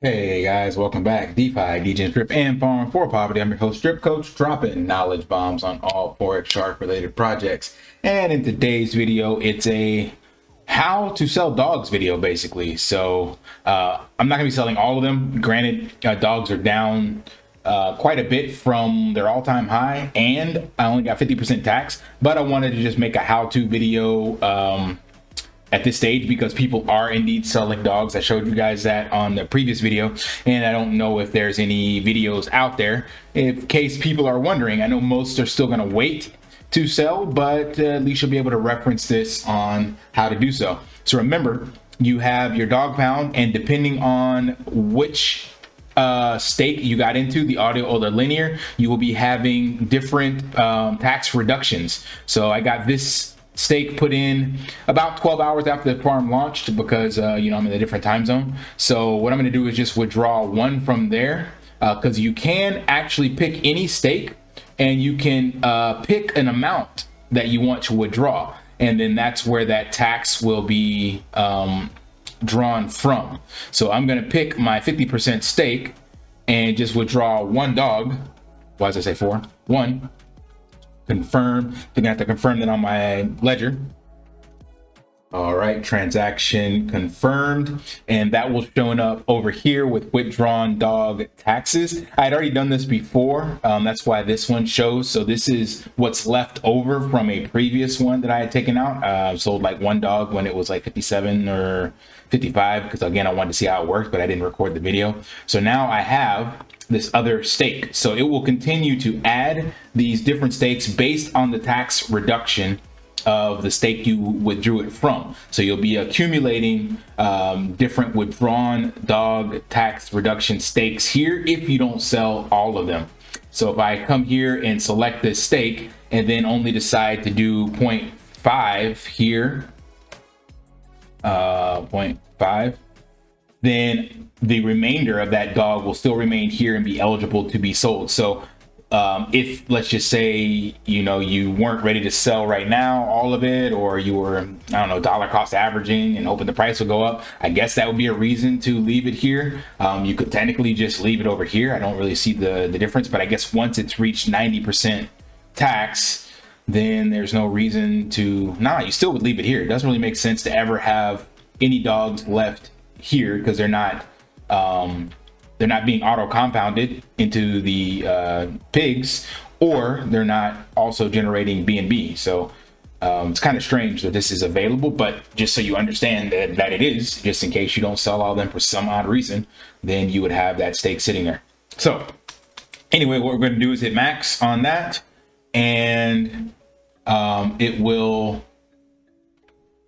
Hey guys, welcome back. DeFi, degens, Drip, and Farm for Poverty. I'm your host, Drip Coach, dropping knowledge bombs on all Forex Shark related projects. And in today's video, it's a how to sell dogs video, basically. So I'm not gonna be selling all of them. Granted, dogs are down quite a bit from their all-time high, and I only got 50% tax, but I wanted to just make a how-to video at this stage because people are indeed selling dogs. I showed you guys that on the previous video, and I don't know if there's any videos out there in case people are wondering. I know most are still going to wait to sell, but at least you'll be able to reference this on how to do so. So remember, you have your dog pound, and depending on which stake you got into, the audio or the linear, you will be having different tax reductions. So I got this stake put in about 12 hours after the farm launched because I'm in a different time zone. So what I'm going to do is just withdraw one from there because you can actually pick any stake, and you can pick an amount that you want to withdraw, and then that's where that tax will be drawn from. So I'm going to pick my 50% stake and just withdraw one dog. Why does I say four? One. Confirm. They're gonna have to confirm that on my ledger. All right, transaction confirmed, and that will showing up over here with withdrawn dog taxes. I had already done this before, that's why this one shows. So this is what's left over from a previous one that I had taken out. Sold like one dog when it was like 57 or 55, because again I wanted to see how it worked, but I didn't record the video. So now I have this other stake. So it will continue to add these different stakes based on the tax reduction of the stake you withdrew it from. So you'll be accumulating different withdrawn dog tax reduction stakes here if you don't sell all of them. So if I come here and select this stake and then only decide to do 0.5 here, 0.5, then the remainder of that dog will still remain here and be eligible to be sold. So if, let's just say, you weren't ready to sell right now, all of it, or you were, I don't know, dollar cost averaging and hoping the price would go up, I guess that would be a reason to leave it here. You could technically just leave it over here. I don't really see the difference, but I guess once it's reached 90% tax, then there's no reason to, you still would leave it here. It doesn't really make sense to ever have any dogs left here because they're not being auto compounded into the pigs, or they're not also generating BNB. So it's kind of strange that this is available, but just so you understand that it is, just in case you don't sell all of them for some odd reason, then you would have that stake sitting there. So anyway, what we're going to do is hit max on that, and it will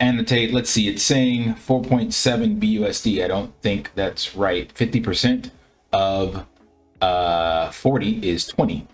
annotate. Let's see, it's saying 4.7 BUSD. I don't think that's right. 50% of 40 is 20.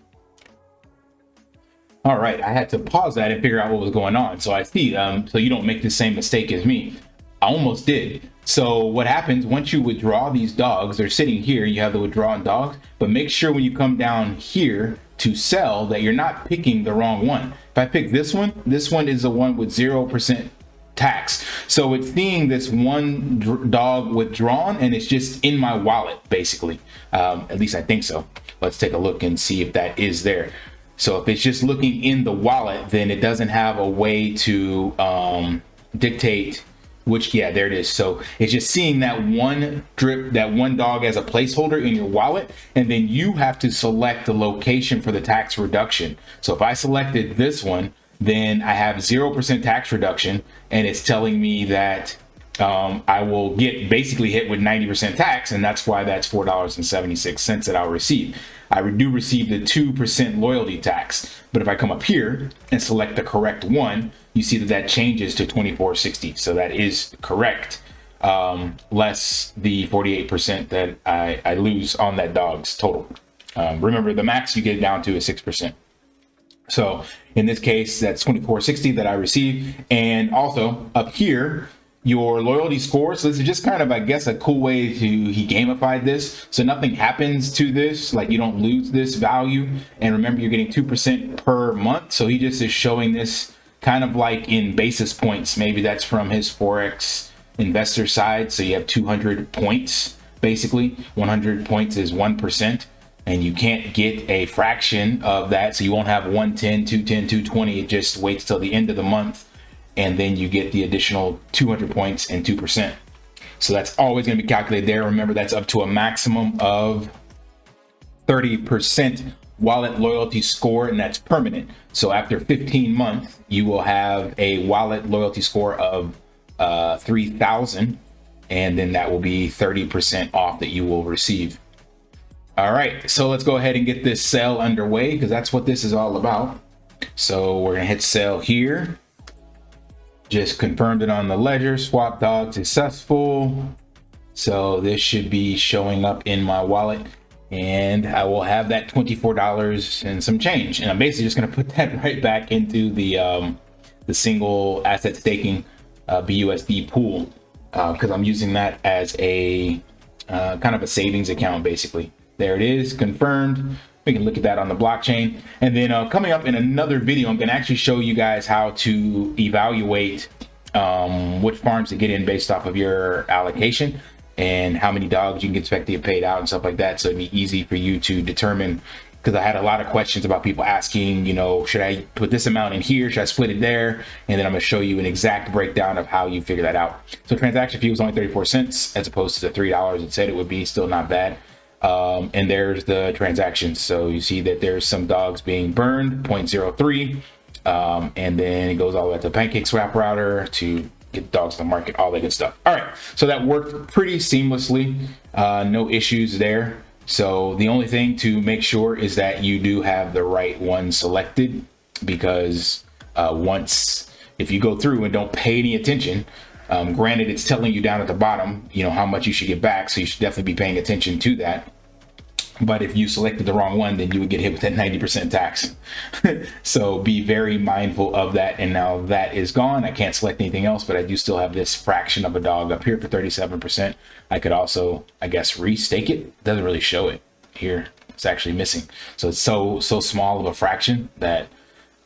All right, I had to pause that and figure out what was going on. So I see, so you don't make the same mistake as me. I almost did. So what happens once you withdraw these dogs, they're sitting here, you have the withdrawn dogs, but make sure when you come down here to sell that you're not picking the wrong one. If I pick this one is the one with 0% tax. So it's seeing this one dog withdrawn, and it's just in my wallet, basically. At least I think so. Let's take a look and see if that is there. So if it's just looking in the wallet, then it doesn't have a way to dictate which, yeah, there it is. So it's just seeing that one dog as a placeholder in your wallet, and then you have to select the location for the tax reduction. So if I selected this one, then I have 0% tax reduction, and it's telling me that I will get basically hit with 90% tax, and that's why that's $4.76 that I'll receive. I do receive the 2% loyalty tax, but if I come up here and select the correct one, you see that changes to $24.60. So that is correct, less the 48% that I lose on that dog's total. Remember, the max you get down to is 6%. So in this case, that's $24.60 that I receive. And also up here, your loyalty score. So this is just kind of, I guess, a cool way he gamified this. So nothing happens to this, like you don't lose this value. And remember, you're getting 2% per month. So he just is showing this kind of like in basis points. Maybe that's from his Forex investor side. So you have 200 points basically. 100 points is 1%, and you can't get a fraction of that. So you won't have 110, 210, 220. It just waits till the end of the month, and then you get the additional 200 points and 2%. So that's always going to be calculated there. Remember, that's up to a maximum of 30% wallet loyalty score, and that's permanent. So after 15 months, you will have a wallet loyalty score of 3,000, and then that will be 30% off that you will receive. All right, so let's go ahead and get this sale underway, because that's what this is all about. So we're gonna hit sell here. Just confirmed it on the ledger. Swap dog successful. So this should be showing up in my wallet, and I will have that $24 and some change. And I'm basically just going to put that right back into the single asset staking BUSD pool, because I'm using that as a kind of a savings account, basically. There it is, confirmed. We can look at that on the blockchain. And then coming up in another video, I'm going to actually show you guys how to evaluate which farms to get in based off of your allocation, and how many dogs you can expect to get paid out and stuff like that. So it'd be easy for you to determine, because I had a lot of questions about people asking, you know, should I put this amount in here? Should I split it there? And then I'm gonna show you an exact breakdown of how you figure that out. So transaction fee was only 34 cents as opposed to the $3 it said it would be. Still not bad. And there's the transactions. So you see that there's some dogs being burned, 0.03. And then it goes all the way to pancake swap router to get dogs to the market, all that good stuff. All right, so that worked pretty seamlessly. No issues there. So the only thing to make sure is that you do have the right one selected, because if you go through and don't pay any attention, granted, it's telling you down at the bottom, you know, how much you should get back. So you should definitely be paying attention to that. But if you selected the wrong one, then you would get hit with that 90% tax. So be very mindful of that. And now that is gone. I can't select anything else, but I do still have this fraction of a dog up here for 37%. I could also, I guess, restake it. It doesn't really show it here. It's actually missing. So it's so small of a fraction that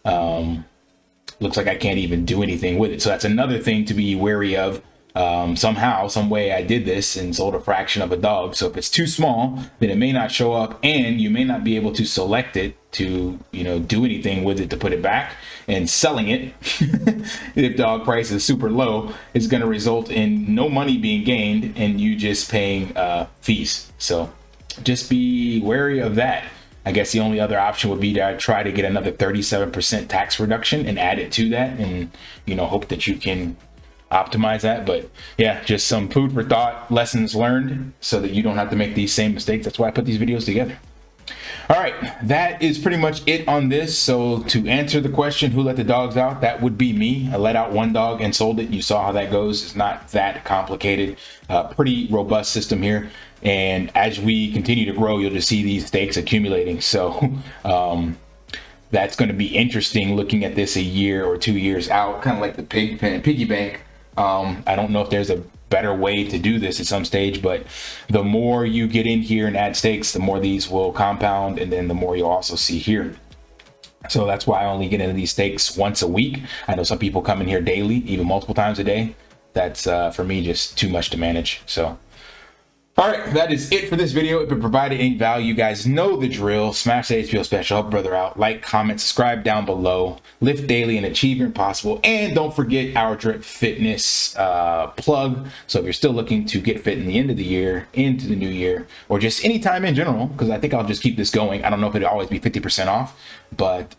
looks like I can't even do anything with it. So that's another thing to be wary of. Somehow, some way I did this and sold a fraction of a dog. So if it's too small, then it may not show up, and you may not be able to select it to, you know, do anything with it to put it back. And selling it, if dog price is super low, is going to result in no money being gained and you just paying fees. So just be wary of that. I guess the only other option would be to try to get another 37% tax reduction and add it to that, and, you know, hope that you can optimize that. But yeah, just some food for thought, lessons learned, so that you don't have to make these same mistakes. That's why I put these videos together. All right, that is pretty much it on this. So to answer the question, who let the dogs out, that would be me. I let out one dog and sold it. You saw how that goes. It's not that complicated. Pretty robust system here. And as we continue to grow, you'll just see these stakes accumulating. So that's going to be interesting looking at this a year or 2 years out, kind of like the piggy bank. I don't know if there's a better way to do this at some stage, but the more you get in here and add stakes, the more these will compound, and then the more you'll also see here. So that's why I only get into these stakes once a week. I know some people come in here daily, even multiple times a day. That's for me just too much to manage. So all right, that is it for this video. If it provided any value, you guys know the drill. Smash the HBO special, help brother out. Like, comment, subscribe down below. Lift daily and achieve your impossible. And don't forget our Drip Fitness plug. So if you're still looking to get fit in the end of the year, into the new year, or just any time in general, because I think I'll just keep this going. I don't know if it'll always be 50% off, but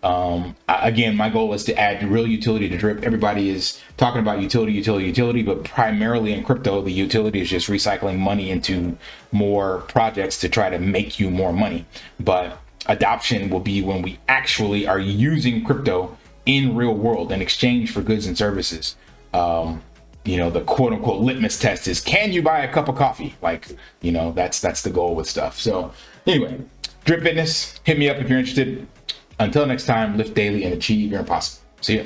again, my goal is to add real utility to Drip. Everybody is talking about utility, but primarily in crypto, the utility is just recycling money into more projects to try to make you more money. But adoption will be when we actually are using crypto in real world in exchange for goods and services. You know, the quote unquote litmus test is, can you buy a cup of coffee? Like, you know, that's the goal with stuff. So anyway, Drip Fitness, hit me up if you're interested. Until next time, lift daily and achieve your impossible. See ya.